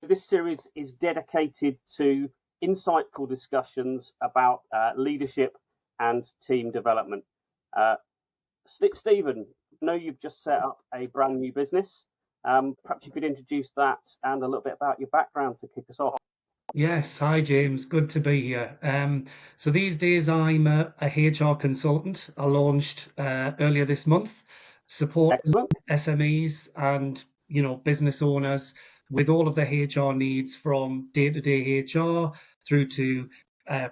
This series is dedicated to insightful discussions about leadership and team development. Uh, Stephen, I know you've just set up a brand new business. Perhaps you could introduce that and a little bit about your background to kick us off. Yes, hi James, good to be here. So these days I'm a HR consultant. I launched earlier this month, supporting Excellent. SMEs and business owners with all of their HR needs, from day-to-day HR through to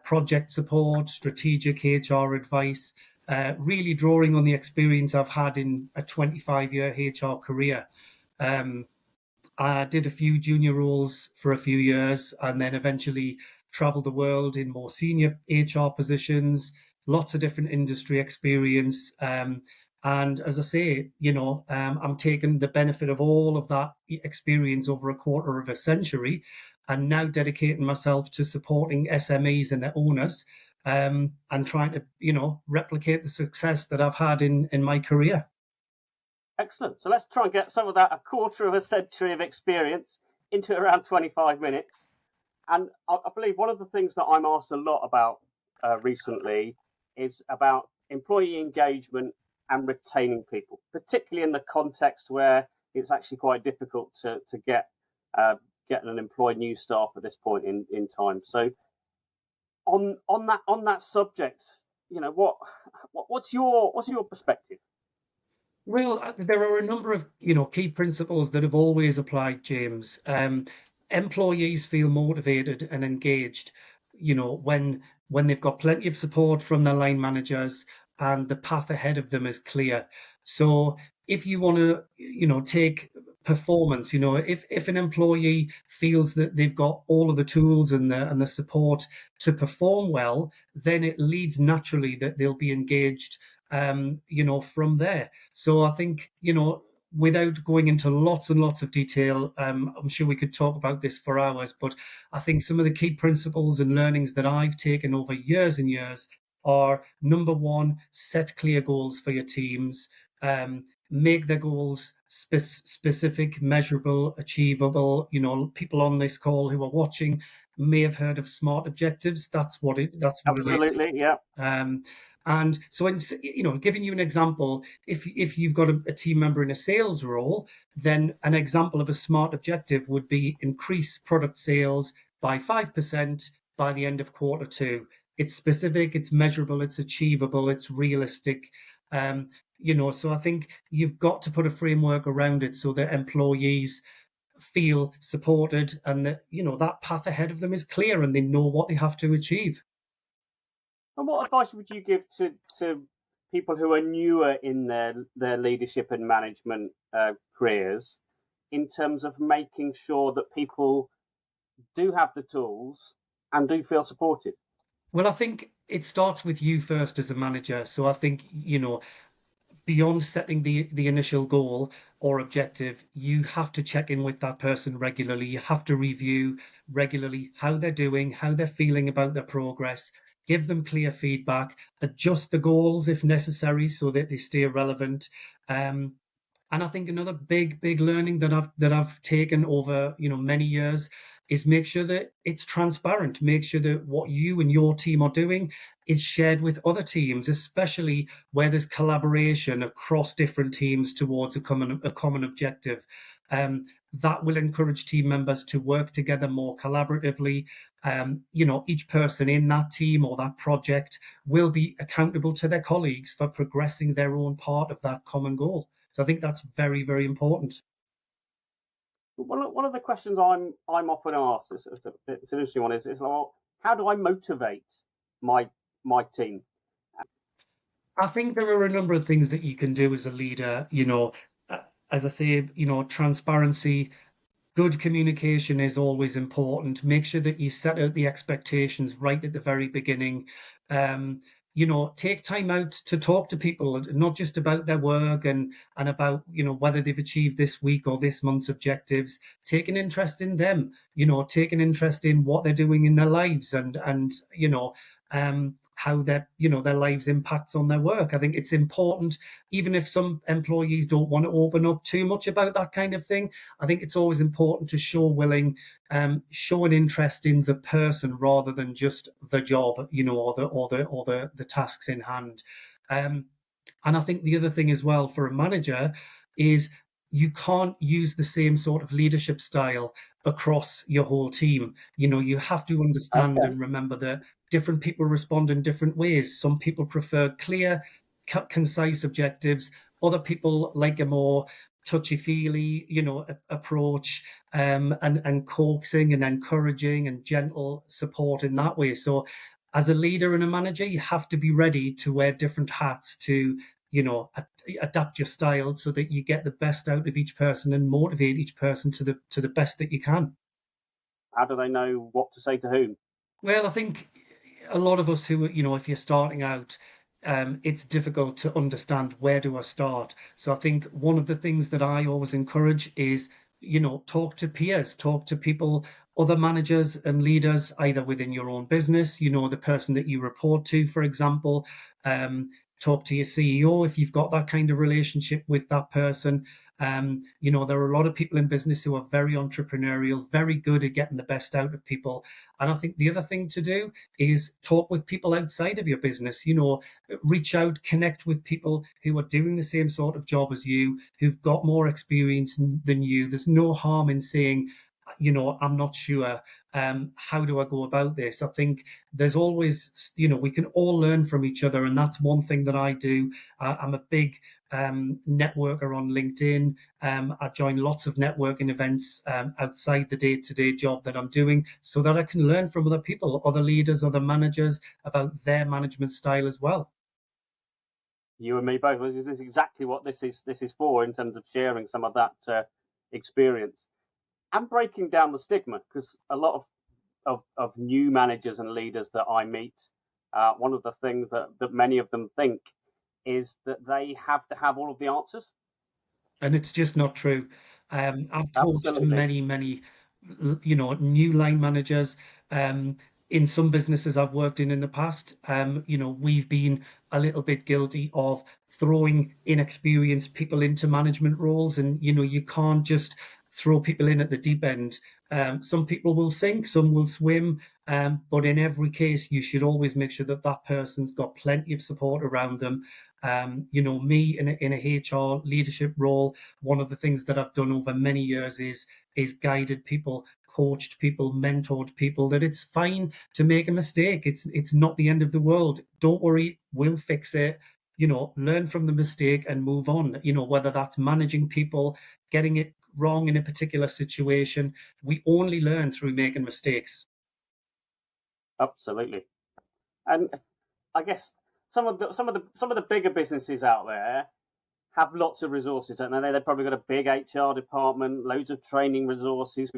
project support, strategic HR advice. Really drawing on the experience I've had in a 25-year HR career. Um, I did a few junior roles for a few years and then eventually traveled the world in more senior HR positions, lots of different industry experience. And as I say, I'm taking the benefit of all of that experience over a quarter of a century and now dedicating myself to supporting SMEs and their owners, and trying to, replicate the success that I've had in my career. Excellent. So let's try and get some of that, a quarter of a century of experience, into around 25 minutes. And I believe one of the things that I'm asked a lot about recently is about employee engagement and retaining people, particularly in the context where it's actually quite difficult to get an employed new staff at this point in time. So on that subject, what's your perspective? Well, there are a number of, key principles that have always applied, James. Employees feel motivated and engaged, when they've got plenty of support from their line managers and the path ahead of them is clear. So if you want to, take performance, if an employee feels that they've got all of the tools and the support to perform well, then it leads naturally that they'll be engaged, from there. So I think, without going into lots and lots of detail, I'm sure we could talk about this for hours, but I think some of the key principles and learnings that I've taken over years and years are: number one, set clear goals for your teams, make their goals specific, measurable, achievable. People on this call who are watching may have heard of SMART objectives. That's what it is. Absolutely, yeah. Um, and so, giving you an example, if you've got a team member in a sales role, then an example of a SMART objective would be increase product sales by 5% by the end of quarter two. It's specific, it's measurable, it's achievable, it's realistic. So I think you've got to put a framework around it so that employees feel supported and that, that path ahead of them is clear and they know what they have to achieve. And what advice would you give to people who are newer in their leadership and management careers in terms of making sure that people do have the tools and do feel supported? Well, I think it starts with you first as a manager. So I think, beyond setting the initial goal or objective, you have to check in with that person regularly. You have to review regularly how they're doing, how they're feeling about their progress, give them clear feedback, adjust the goals if necessary so that they stay relevant. Um, and I think another big learning that I've taken over, many years, is make sure that it's transparent. Make sure that what you and your team are doing is shared with other teams, especially where there's collaboration across different teams towards a common objective. That will encourage team members to work together more collaboratively. Each person in that team or that project will be accountable to their colleagues for progressing their own part of that common goal. So I think that's very, very important. One of the questions I'm often asked, it's an interesting one, is well, how do I motivate my my team? I think there are a number of things that you can do as a leader. As I say, transparency, good communication is always important. Make sure that you set out the expectations right at the very beginning. Um, take time out to talk to people, not just about their work and about, whether they've achieved this week or this month's objectives. Take an interest in them, take an interest in what they're doing in their lives, and how their lives impacts on their work. I think it's important, even if some employees don't want to open up too much about that kind of thing. I think it's always important to show an interest in the person rather than just the job, or the tasks in hand. Um, and I think the other thing as well for a manager is you can't use the same sort of leadership style across your whole team. You have to understand Okay. and remember that different people respond in different ways. Some people prefer clear, concise objectives. Other people like a more touchy-feely, approach, and coaxing and encouraging and gentle support in that way. So, as a leader and a manager, you have to be ready to wear different hats to adapt your style so that you get the best out of each person and motivate each person to the best that you can. How do they know what to say to whom? Well, I think a lot of us who, if you're starting out, it's difficult to understand where do I start. So I think one of the things that I always encourage is, talk to peers, talk to people, other managers and leaders, either within your own business, the person that you report to, for example. Talk to your CEO if you've got that kind of relationship with that person. There are a lot of people in business who are very entrepreneurial, very good at getting the best out of people. And I think the other thing to do is talk with people outside of your business, reach out, connect with people who are doing the same sort of job as you, who've got more experience than you. There's no harm in saying, I'm not sure. How do I go about this? I think there's always, we can all learn from each other. And that's one thing that I do. I'm a big networker on LinkedIn. I join lots of networking events outside the day-to-day job that I'm doing so that I can learn from other people, other leaders, other managers about their management style as well. You and me both. This is exactly what this is for in terms of sharing some of that experience and breaking down the stigma, because a lot of new managers and leaders that I meet, one of the things that many of them think is that they have to have all of the answers. And it's just not true. I've coached Absolutely. many, many, new line managers. Um, in some businesses I've worked in the past, we've been a little bit guilty of throwing inexperienced people into management roles, and you can't just throw people in at the deep end. Some people will sink, some will swim, but in every case, you should always make sure that that person's got plenty of support around them. Me in a HR leadership role, one of the things that I've done over many years is guided people, coached people, mentored people, that it's fine to make a mistake. It's not the end of the world. Don't worry, we'll fix it. Learn from the mistake and move on. Whether that's managing people, getting it wrong in a particular situation, we only learn through making mistakes. Absolutely. And I guess some of the bigger businesses out there have lots of resources, don't they? They've probably got a big HR department, loads of training resources.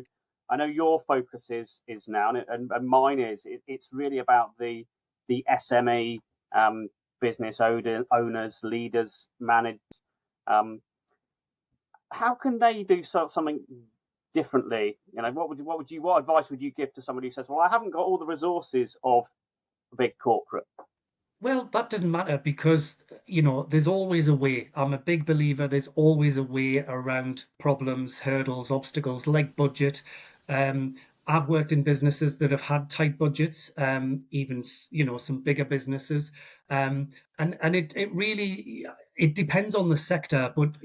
I know your focus is now, and mine is. It's really about the SME business owners, leaders, managers. Um, how can they do something differently? What advice would you give to somebody who says, "Well, I haven't got all the resources of a big corporate"? Well, that doesn't matter because, there's always a way. I'm a big believer there's always a way around problems, hurdles, obstacles like budget. Um, I've worked in businesses that have had tight budgets, even, some bigger businesses. And it really it depends on the sector, but,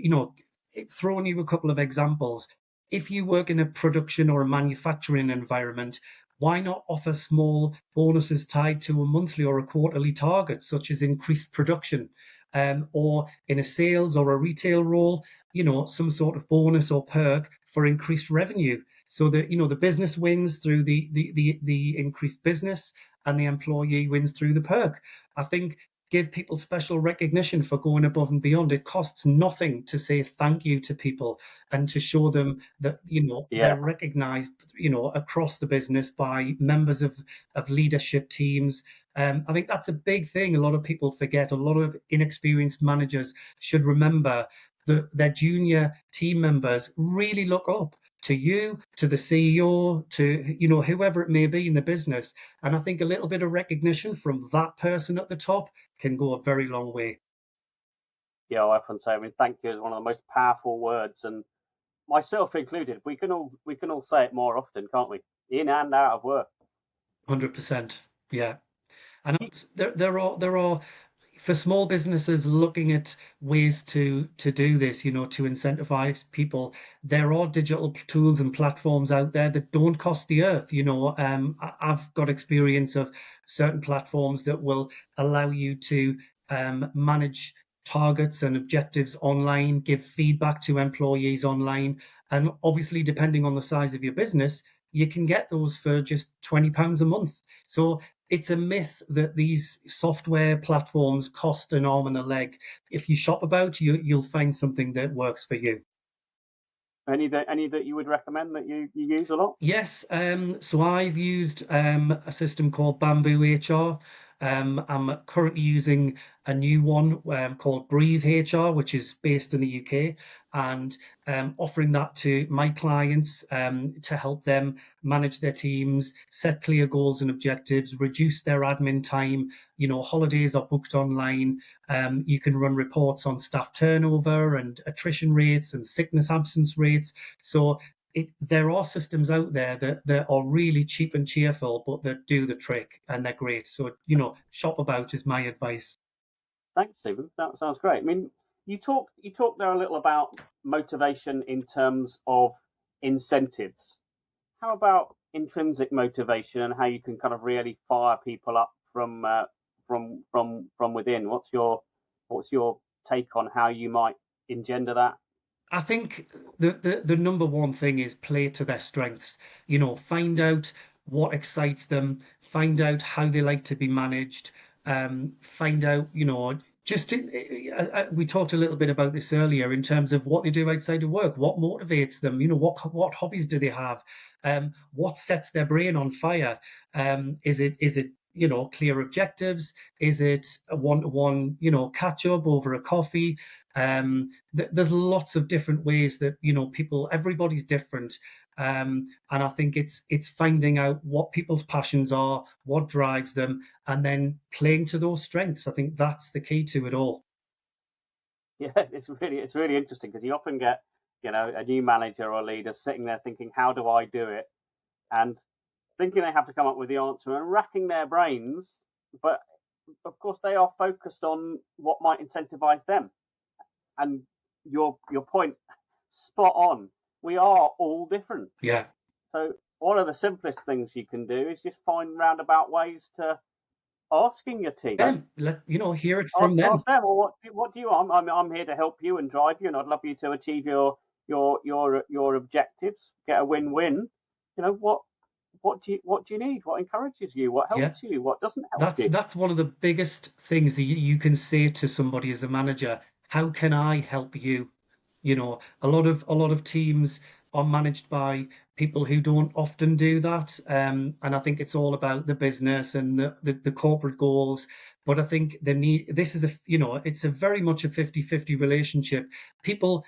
throwing you a couple of examples. If you work in a production or a manufacturing environment, why not offer small bonuses tied to a monthly or a quarterly target, such as increased production, or in a sales or a retail role, some sort of bonus or perk for increased revenue, so that the business wins through the increased business, and the employee wins through the perk. I think give people special recognition for going above and beyond. It costs nothing to say thank you to people and to show them that Yeah, they're recognized across the business by members of leadership teams. I think that's a big thing a lot of people forget. A lot of inexperienced managers should remember that their junior team members really look up to you, to the CEO, to whoever it may be in the business. And I think a little bit of recognition from that person at the top can go a very long way. Yeah, I often say, I mean, thank you is one of the most powerful words, and myself included. We can all say it more often, can't we? In and out of work. 100%. Yeah. And there are for small businesses looking at ways to do this, to incentivize people. There are digital tools and platforms out there that don't cost the earth. I've got experience of certain platforms that will allow you to manage targets and objectives online, give feedback to employees online, and obviously, depending on the size of your business, you can get those for just £20 a month. So it's a myth that these software platforms cost an arm and a leg. If you shop about, you'll find something that works for you. Any that you would recommend that you use a lot? Yes, so I've used a system called Bamboo HR. I'm currently using a new one called Breathe HR, which is based in the UK, and offering that to my clients to help them manage their teams, set clear goals and objectives, reduce their admin time. Holidays are booked online. You can run reports on staff turnover and attrition rates and sickness absence rates. So there are systems out there that are really cheap and cheerful, but that do the trick and they're great. So, shop about is my advice. Thanks, Stephen. That sounds great. I mean, you talked there a little about motivation in terms of incentives. How about intrinsic motivation and how you can kind of really fire people up from within? What's your take on how you might engender that? I think the number one thing is play to their strengths. Find out what excites them, find out how they like to be managed, find out, we talked a little bit about this earlier in terms of what they do outside of work, what motivates them, what hobbies do they have, what sets their brain on fire. Is it clear objectives? Is it a one-to-one, catch up over a coffee? There's lots of different ways that everybody's different, and I think it's finding out what people's passions are, what drives them, and then playing to those strengths. I think that's the key to it all. Yeah, it's really interesting because you often get a new manager or leader sitting there thinking, how do I do it? And thinking they have to come up with the answer and racking their brains, but of course they are focused on what might incentivize them. And your point, spot on. We are all different. Yeah. So one of the simplest things you can do is just find roundabout ways to asking your team. Hear it from them. Ask them, well, what do you want? I'm here to help you and drive you, and I'd love you to achieve your objectives, get a win-win. What do you need? What encourages you? What Yeah. helps you? What doesn't help That's you? that's one of the biggest things that you can say to somebody as a manager. How can I help you? A lot of teams are managed by people who don't often do that. And I think it's all about the business and the corporate goals. But I think this is it's a very much a 50-50 relationship. People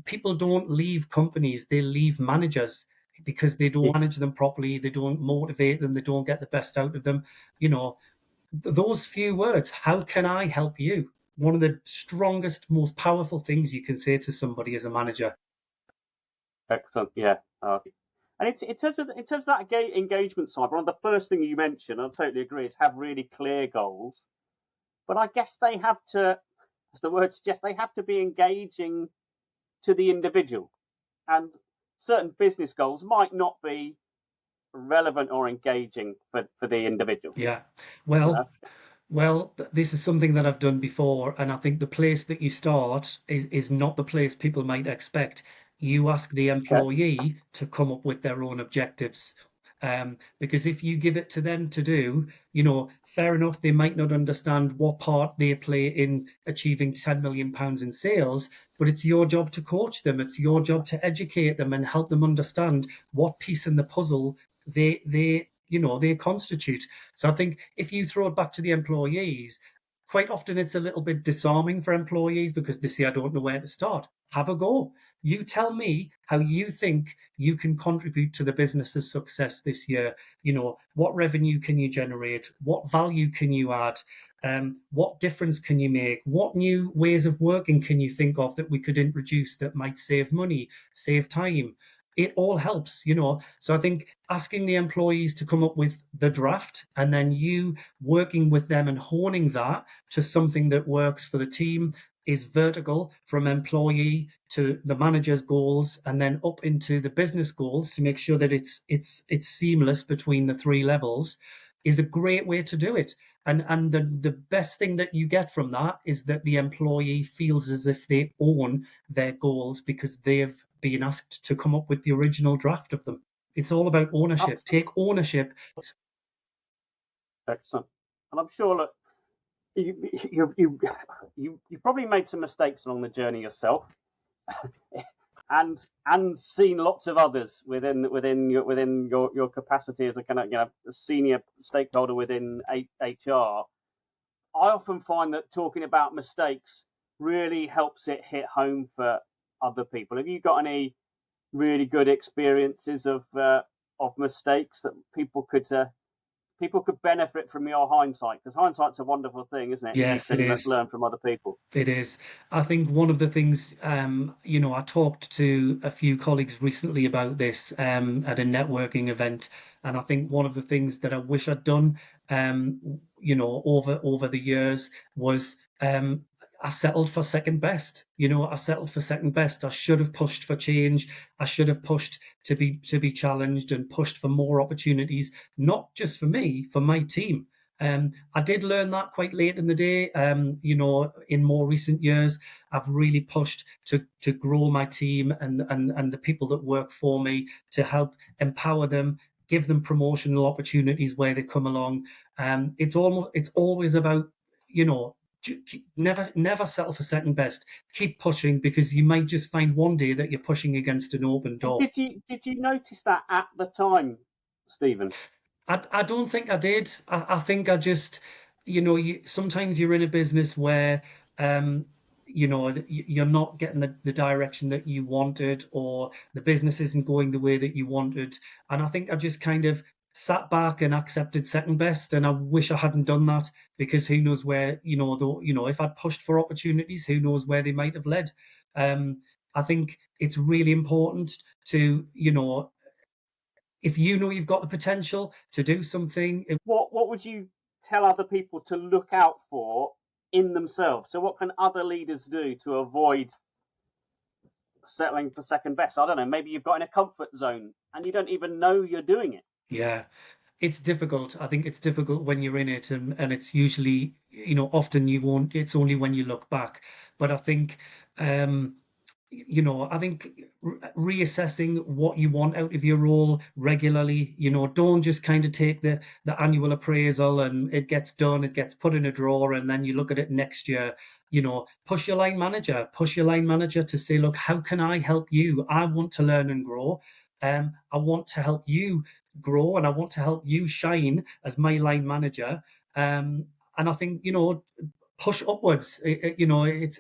people don't leave companies, they leave managers because they don't Yes. manage them properly, they don't motivate them, they don't get the best out of them. You know, those few words, how can I help you? One of the strongest, most powerful things you can say to somebody as a manager. Excellent. Yeah. And it's in terms of that engagement side, one of the first things you mentioned, I totally agree, is have really clear goals. But I guess they have to, as the word suggests, they have to be engaging to the individual. And certain business goals might not be relevant or engaging for the individual. Yeah. You Well, know? this is something that I've done before, and I think the place that you start is not the place people might expect. You ask the Yeah. employee to come up with their own objectives. Because if you give it to them to do, fair enough, they might not understand what part they play in achieving £10 million in sales, but it's your job to coach them. It's your job to educate them and help them understand what piece in the puzzle they constitute. So I think if you throw it back to the employees, quite often it's a little bit disarming for employees because they say, I don't know where to start. Have a go. You tell me how you think you can contribute to the business's success this year. What revenue can you generate? What value can you add? What difference can you make? What new ways of working can you think of that we could introduce that might save money, save time? It all helps. So I think asking the employees to come up with the draft and then you working with them and honing that to something that works for the team is vertical from employee to the manager's goals and then up into the business goals to make sure that it's seamless between the three levels is a great way to do it. And the best thing that you get from that is that the employee feels as if they own their goals because they've been asked to come up with the original draft of them. It's all about ownership. Absolutely. Take ownership. Excellent. And I'm sure that you probably made some mistakes along the journey yourself, and seen lots of others within your capacity as a kind of a senior stakeholder within HR. I often find that talking about mistakes really helps it hit home for other people. Have you got any really good experiences of mistakes that people could benefit from your hindsight? Because hindsight's a wonderful thing, isn't it? If you Yes, it can is. learn from other people. It is. I think one of the things, I talked to a few colleagues recently about this at a networking event, and I think one of the things that I wish I'd done, over the years was I settled for second best. I settled for second best. I should have pushed for change. I should have pushed to be challenged and pushed for more opportunities, not just for me, for my team. I did learn that quite late in the day. In more recent years, I've really pushed to grow my team and the people that work for me to help empower them, give them promotional opportunities where they come along. It's always about you know never settle for second best. Keep pushing because you might just find one day that you're pushing against an open And door. did you notice that at the time, Stephen? I don't think I did. I think I just, sometimes you're in a business where, you're not getting the direction that you wanted, or the business isn't going the way that you wanted. And I think I just kind of sat back and accepted second best. And I wish I hadn't done that because who knows where, if I'd pushed for opportunities, who knows where they might have led. I think it's really important to, if you know you've got the potential to do something. What would you tell other people to look out for in themselves? So what can other leaders do to avoid settling for second best? I don't know. Maybe you've got in a comfort zone and you don't even know you're doing it. Yeah, it's difficult. I think it's difficult when you're in it, and it's usually, often you won't, it's only when you look back. But I think, um, I think reassessing what you want out of your role regularly, don't just kind of take the annual appraisal and it gets done, it gets put in a drawer, and then you look at it next year. Push your line manager to say, look, how can I help you? I want to learn and grow. I want to help you grow and I want to help you shine as my line manager. And I think, push upwards. It's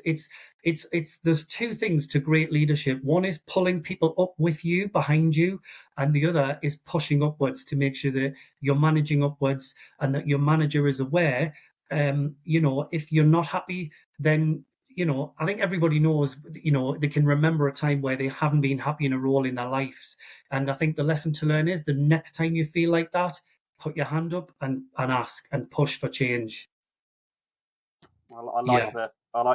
there's two things to great leadership. One is pulling people up with you, behind you, and the other is pushing upwards to make sure that you're managing upwards and that your manager is aware. If you're not happy, then I think everybody knows, they can remember a time where they haven't been happy in a role in their lives. And I think the lesson to learn is the next time you feel like that, put your hand up and ask and push for change. I like Yeah.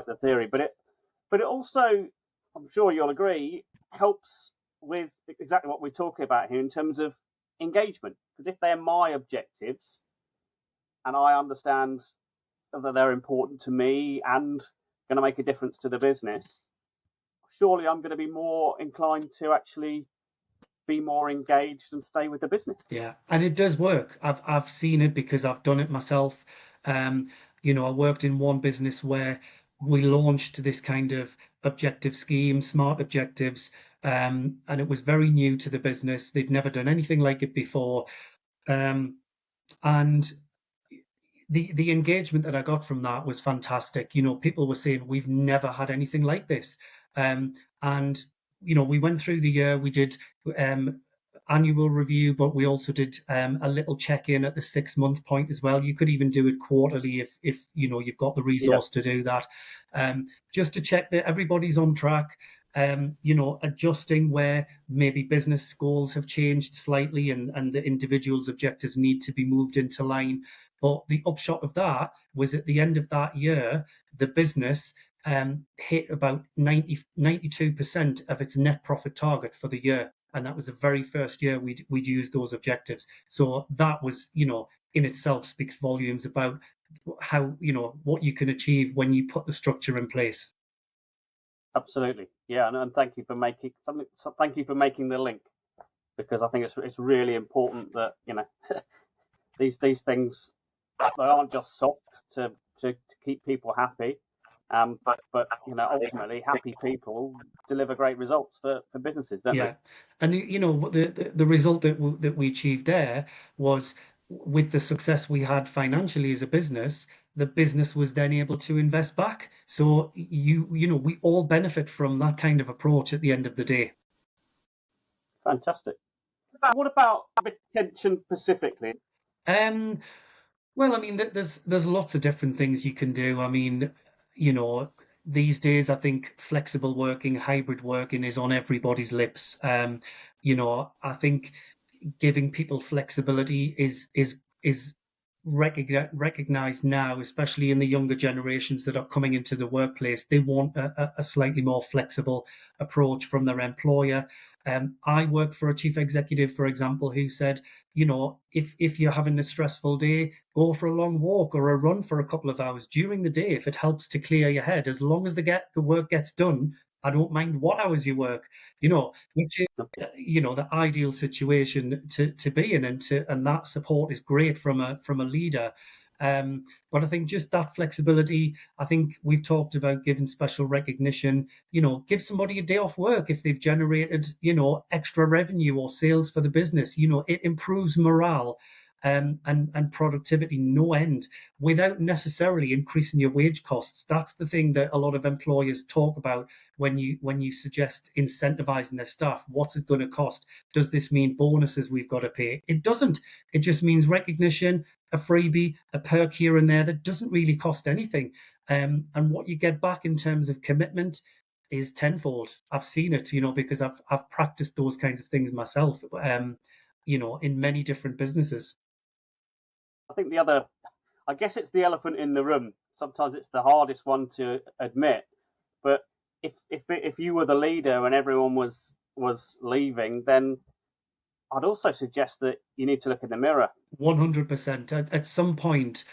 the theory, but it also, I'm sure you'll agree, helps with exactly what we're talking about here in terms of engagement. Because if they're my objectives and I understand that they're important to me and going to make a difference to the business, surely I'm going to be more inclined to actually be more engaged and stay with the business. Yeah, and it does work. I've seen it because I've done it myself. Um, I worked in one business where we launched this kind of objective scheme, smart objectives, and it was very new to the business. They'd never done anything like it before. Um, and the engagement that I got from that was fantastic. People were saying we've never had anything like this, and we went through the year. We did annual review, but we also did a little check-in at the 6-month point as well. You could even do it quarterly if you've got the Yeah, resource to do that, just to check that everybody's on track. Adjusting where maybe business goals have changed slightly and the individual's objectives need to be moved into line. But the upshot of that was at the end of that year, the business hit about 92% of its net profit target for the year. And that was the very first year we'd used those objectives. So that was, in itself speaks volumes about how, what you can achieve when you put the structure in place. absolutely. Yeah, and thank you for making something. So thank you for making the link, because I think it's really important that these things, they aren't just soft to keep people happy, but ultimately happy people deliver great results for businesses, don't they? Yeah, and the result that we achieved there was with the success we had financially as a business. The business was then able to invest back. So we all benefit from that kind of approach at the end of the day. Fantastic. What about retention specifically? Um, Well, I mean, there's lots of different things you can do. I mean, you know, these days I think flexible working, hybrid working is on everybody's lips. I think giving people flexibility is recognized now, especially in the younger generations that are coming into the workplace. They want a slightly more flexible approach from their employer. I worked for a chief executive, for example, who said, if you're having a stressful day, go for a long walk or a run for a couple of hours during the day if it helps to clear your head. As long as the work gets done, I don't mind what hours you work. Which is the ideal situation to be in, and that support is great from a leader. But I think just that flexibility. I think we've talked about giving special recognition. Give somebody a day off work if they've generated extra revenue or sales for the business. It improves morale. And productivity no end without necessarily increasing your wage costs. That's the thing that a lot of employers talk about when you suggest incentivizing their staff. What's it going to cost? Does this mean bonuses we've got to pay? It doesn't. It just means recognition, a freebie, a perk here and there that doesn't really cost anything. And what you get back in terms of commitment is tenfold. I've seen it, because I've practiced those kinds of things myself, in many different businesses. I think I guess it's the elephant in the room. Sometimes it's the hardest one to admit, but if you were the leader and everyone was leaving, then I'd also suggest that you need to look in the mirror. 100%. At some point,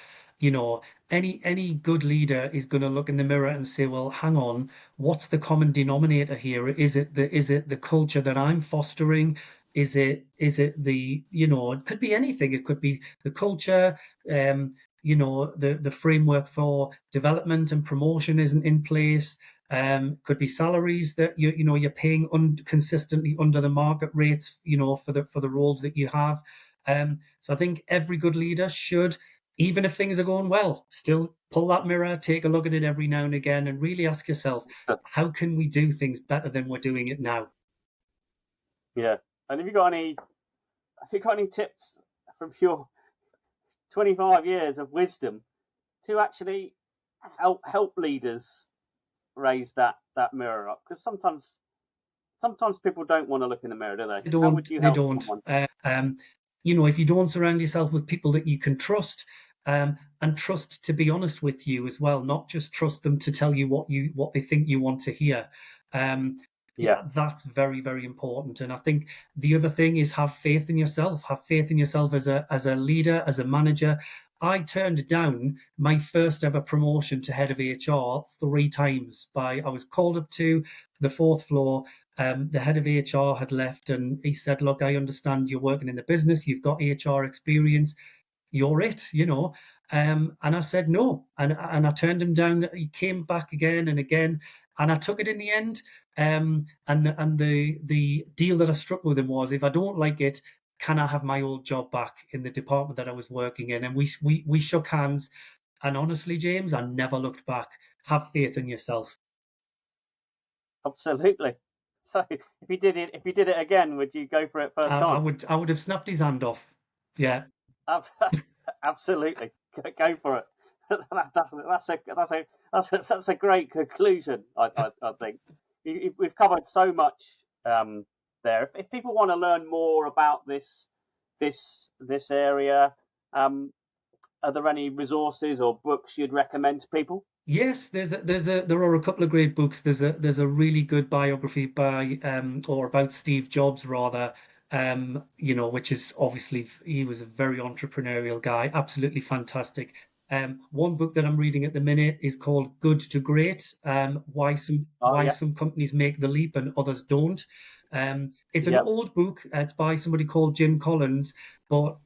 any good leader is going to look in the mirror and say, well, hang on, what's the common denominator here? Is it the culture that I'm fostering? Is it the, it could be anything. It could be the culture, the framework for development and promotion isn't in place. Could be salaries that you're paying consistently under the market rates, for the roles that you have. So I think every good leader should, even if things are going well, still pull that mirror, take a look at it every now and again, and really ask yourself, how can we do things better than we're doing it now? Yeah. And have you got any tips from your 25 years of wisdom to actually help leaders raise that mirror up? Because sometimes people don't want to look in the mirror, do they? They How don't. would you They help don't. someone? If you don't surround yourself with people that you can trust, and trust to be honest with you as well, not just trust them to tell you what they think you want to hear. Um, Yeah. yeah, that's very, very important. And I think the other thing is have faith in yourself. Have faith in yourself as a leader, as a manager. I turned down my first ever promotion to head of HR 3 times. I was called up to the fourth floor. The head of HR had left, and he said, "Look, I understand you're working in the business. You've got HR experience. You're it." And I said no, and I turned him down. He came back again and again, and I took it in the end. And the deal that I struck with him was, if I don't like it, can I have my old job back in the department that I was working in? And we shook hands. And honestly, James, I never looked back. Have faith in yourself. Absolutely. So if you did it again, would you go for it first I time? would have snapped his hand off. Yeah. Ab- Absolutely, go for it. That's a great conclusion. I think we've covered so much there. If people want to learn more about this area, are there any resources or books you'd recommend to people? Yes, there are a couple of great books. There's a really good biography by or about Steve Jobs rather, which is obviously he was a very entrepreneurial guy, absolutely fantastic. One book that I'm reading at the minute is called Good to Great, Oh why yeah, some companies make the leap and others don't. It's an yeah. old book. It's by somebody called Jim Collins, but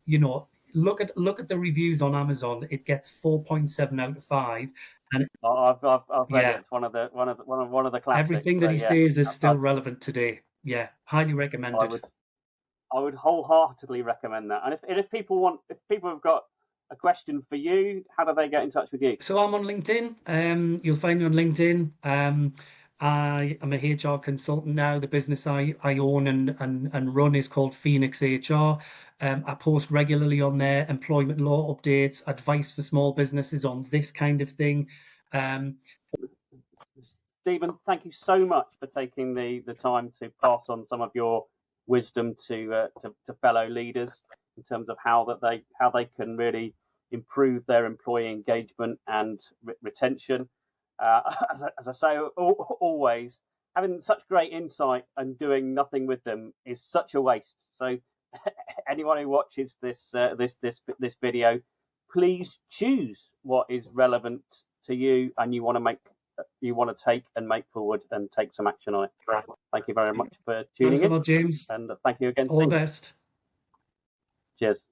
look at the reviews on Amazon. It gets 4.7 out of 5. And I've read it. yeah, It's one of the classics. everything that So he yeah, says is I, still relevant today. Yeah, highly I recommended. would I would wholeheartedly recommend that. And if people have got a question for you, how do they get in touch with you? So I'm on LinkedIn. You'll find me on LinkedIn. I am a HR consultant now. The business I own and run is called Phoenix HR. I post regularly on there employment law updates, advice for small businesses on this kind of thing. Um, Stephen, thank you so much for taking the time to pass on some of your wisdom to fellow leaders in terms of how they can really improve their employee engagement and retention. As I say, always having such great insight and doing nothing with them is such a waste. So anyone who watches this video, please choose what is relevant to you and you want to take and make forward and take some action on it. Thank you very much for tuning Thanks a in, lot, James. and thank you again, All the Steve. best. Cheers.